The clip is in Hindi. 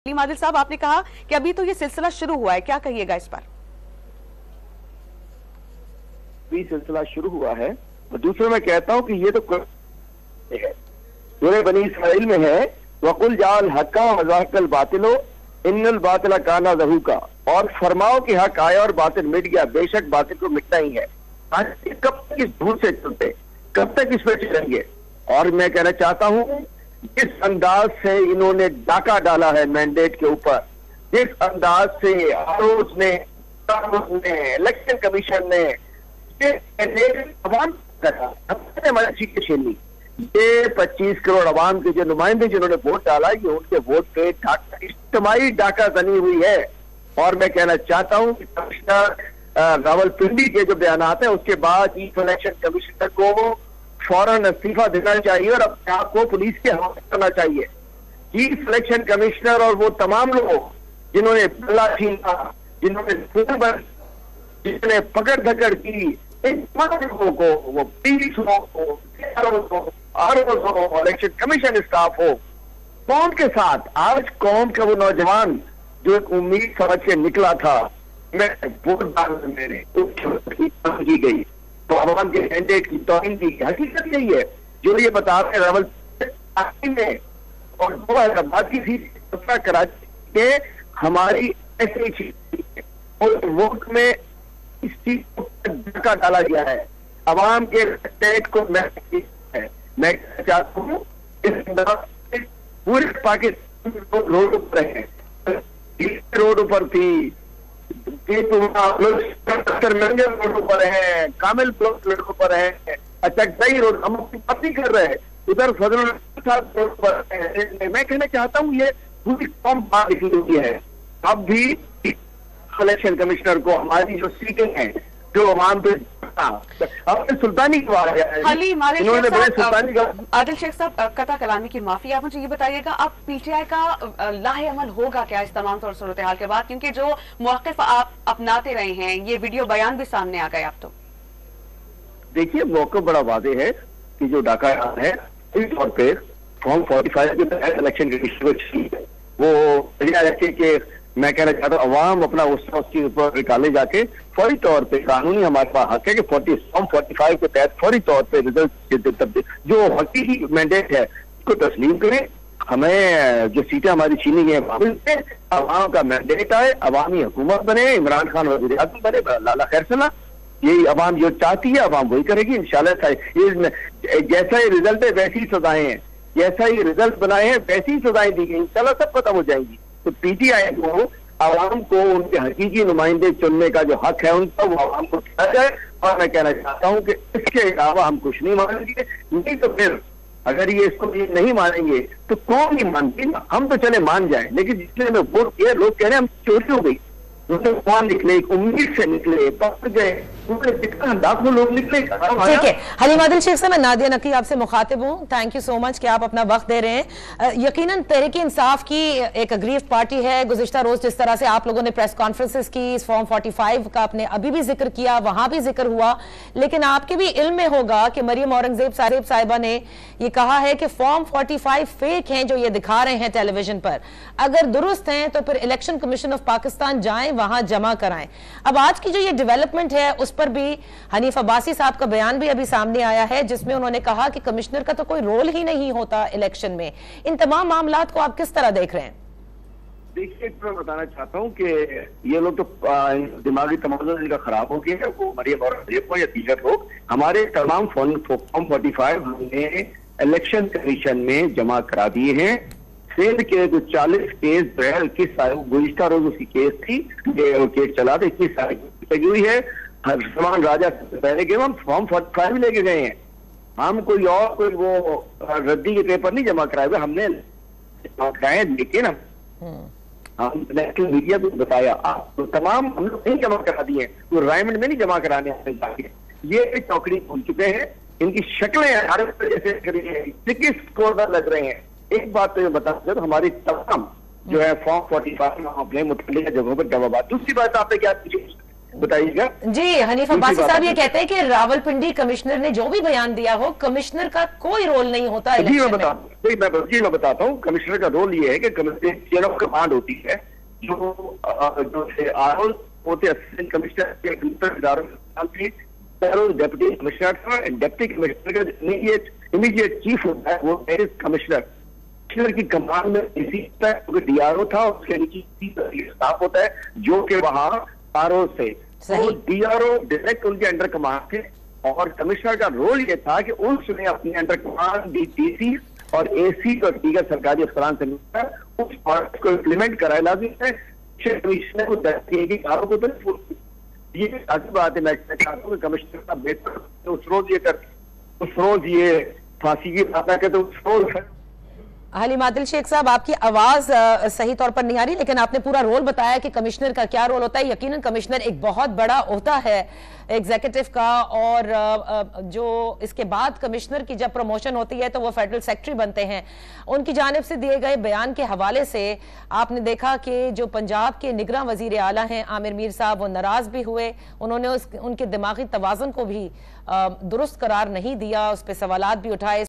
सलीम आदिल साहब, आपने कहा कि अभी तो ये सिलसिला शुरू हुआ है, क्या कहिएगा इस पर? भी सिलसिला शुरू हुआ है। और दूसरा मैं कहता हूं कि ये तो है, सूरह बनी इसराइल में है, वकुल जाल हक्का वज़ाकल बातिलो इन्नल बातिला काना ज़हूका, और फरमाओ कि हक आया और बातिल मिट गया, बेशक बातिल को मिटना ही है। कब तक इस धूल से चलते, कब तक इस पर चलेंगे? और मैं कहना चाहता हूं, जिस अंदाज से इन्होंने डाका डाला है मैंडेट के ऊपर, जिस अंदाज से आरोप ने, इलेक्शन कमीशन ने छीनी, ये 25 करोड़ अवाम के जो नुमाइंदे जिन्होंने वोट डाला, ये उनके वोट पे इज्तिमाई डाका बनी हुई है। और मैं कहना चाहता हूं कि कमिश्नर रावलपिंडी के जो बयान है, उसके बाद चीफ इलेक्शन कमिश्नर को फौरन इस्तीफा देना चाहिए और अपने आप को पुलिस के हवाले करना चाहिए। चीफ इलेक्शन कमिश्नर और वो तमाम लोग जिन्होंने बल्ला छीना, जिन्होंने पकड़ धकड़ की, इन तमाम लोगों को, वो पुलिस हो, इलेक्शन कमीशन स्टाफ हो, कौम के साथ आज कौम का वो नौजवान जो एक उम्मीद समझ के निकला था, मैं वोट डालने मेरे की गई तो अवाम के मैंडेट की तौहीन की हकीकत यही है जो ये बता रहे हैं रावलपिंडी में और 2000 की सीट कराची के हमारी ऐसी और वोट में इस चीज को धक्का डाला गया है। अवाम के स्टेट को मैं चाहता हूँ इस पूरे पाकिस्तान रोड पर है, रोड पर थी, रोड पर है, कामिल ब्लॉक रोड पर है, अचकई रोड, हम बात नहीं कर रहे हैं, उधर फजल रोड पर है। मैं कहना चाहता हूँ ये पूरी कौम बात लिखी हुई है। अब भी इलेक्शन कमिश्नर को हमारी जो सीटें हैं जो अवाम पे सुल्तानी आदिल शेख साहब, कता कलामी की माफी, आप मुझे ये बताइएगा, अब पीटीआई का लाहेअमल होगा क्या इस तमाम तौर सूरत हाल के बाद? क्योंकि जो मौक़िफ़ आप अपनाते रहे हैं, ये वीडियो बयान भी सामने आ गए। आप तो देखिए, मौक़िफ़ बड़ा वाज़ेह है कि जो डाका है इस तौर पे फॉर्म 45 के तहत इलेक्शन कमीशन वो मैं कहना चाहता हूँ अवाम अपना उसके ऊपर निकाले जाके फौरी तौर पे कानूनी हमारे पास हक है कि फॉर्म 45 के तहत फौरी तौर पे रिजल्ट जो हकीकी मैंडेट है उसको तस्लीम करें। हमें जो सीटें हमारी छीनी गई हैं अवाम का मैंडेट आए, अवामी हुकूमत बने, इमरान खान वज़ीर आज़म बने, लाला खैर सला, यही अवाम जो चाहती है अवाम वही करेगी इंशाल्लाह। जैसा ही रिजल्ट है वैसी सजाएं हैं, जैसा ही रिजल्ट बनाए हैं वैसी सजाएं दी गई, इंशाल्लाह सब खत्म हो जाएंगी। तो पीटीआई को आवाम को उनके हकीकी नुमाइंदे चुनने का जो हक है उनका वो आवाम को दिया जाए। और मैं कहना चाहता हूँ कि इसके अलावा हम कुछ नहीं मानेंगे, नहीं तो फिर अगर ये इसको नहीं मानेंगे तो कौन नहीं मानती ना, हम तो चले मान जाए, लेकिन जिसने हमें वोट किया लोग कह रहे हैं हम चोरी हो गई, कौन निकले, एक उम्मीद से निकले, पक गए, लाखों लोग निकले। ठीक है हलीम आदिल शेख साहब, मैं नादिया नकी आपसे मुखातिब हूँ। थैंक यू सो मच कि आप अपना वक्त दे रहे हैं। यकीनन तहरीक इंसाफ की एक अग्रीव पार्टी है। गुज़िश्ता रोज जिस तरह से आप लोगों ने प्रेस कॉन्फ्रेंसेस की, इस फॉर्म 45 का आपने अभी भी जिक्र किया, वहां भी जिक्र हुआ, लेकिन आपके भी इल्म में होगा कि मरियम औरंगजेब साहिबा ने ये कहा है कि फॉर्म 45 फेक हैं जो ये दिखा रहे हैं टेलीविजन पर, अगर दुरुस्त हैं तो फिर इलेक्शन कमीशन ऑफ पाकिस्तान जाएं, वहां जमा कराएं। अब आज की जो ये डेवलपमेंट है उस पर भी हनीफ अब्बासी साहब का बयान भी अभी सामने आया है, जिसमें उन्होंने कहा कि कमिश्नर का तो कोई रोल ही नहीं होता इलेक्शन में। इन तमाम मामलात को आप किस तरह देख रहे हैं? देखिए, मैं बताना चाहता हूं कि ये लोग तो दिमागी तमाज़ुन इनका खराब हो गया है, वो मरियम औरंगजेब को या दीगर लोग हमारे तमाम फॉर्म 45 हमने इलेक्शन कमीशन में जमा करा दिए हैं। सिंध के जो 40 केस 21 गुज़िश्ता रोज उसकी केस थी, केस चला था, 21 तारीख लगी हुई है। सलमान राजा पहले के हम फॉर्म 45 लेके गए हैं, हम कोई और कोई वो रद्दी के पेपर नहीं जमा कराए हुए, हमने कराए, लेकिन हम नेशनल मीडिया को बताया आप तो तमाम हम लोग नहीं जमा करा दिए, तो रायमंड में नहीं जमा कराने जाके ये चौकड़ी भूल चुके हैं। इनकी शक्लें जैसे लग रहे हैं। एक बात तो ये बता तो हमारी तमाम जो है फॉर्म 45 में अपने मुतल्लिक़ जगहों पर जवाब। दूसरी बात आपने क्या पूछी बताइएगा। जी, हनीफ अब्बासी साहब ये कहते हैं कि रावलपिंडी कमिश्नर ने जो भी बयान दिया हो, कमिश्नर का कोई रोल नहीं होता जी इलेक्शन मैं बताता हूँ। कमिश्नर का रोल ये है कि चेयर ऑफ कमांड होती है, जो आरओ होते असिस्टेंट कमिश्नर डेप्यूटी कमिश्नर था, डेप्यूटी कमिश्नर का इमीडिएट चीफ होता है वो कमिश्नर की कमान में इसी क्योंकि डीआरओ था, उसके नीचे स्टाफ होता है जो कि वहां आरओ से, तो डीआरओ डायरेक्ट उनके अंडर कमान थे और कमिश्नर का रोल ये था कि उसने अपने अंडर कमान डीसी और एसी और दीगर सरकारी अफसरान से मिलकर उस पॉइंट को इम्प्लीमेंट कराया। लाजिम है कमिश्नर को आरओ को तो ये अच्छी बात है। मैं चाहता हूँ कि कमिश्नर का बेहतर उस रोज ये फांसी की बात है तो उस रोज हलीम आदिल शेख साहब, आपकी आवाज सही तौर पर नहीं आ रही, लेकिन आपने पूरा रोल बताया कि कमिश्नर का क्या रोल होता है। यकीनन कमिश्नर एक बहुत बड़ा ओहदा है एग्जीक्यूटिव का, और जो इसके बाद कमिश्नर की जब प्रमोशन होती है तो वो फेडरल सेक्रेटरी बनते हैं। उनकी जानिब से दिए गए बयान के हवाले से आपने देखा कि जो पंजाब के निगरान वजीर आला हैं आमिर मीर साहब, वो नाराज भी हुए, उन्होंने उनके दिमागी तवाज़ुन को भी दुरुस्त करार नहीं दिया, उस पर सवालात भी उठाए।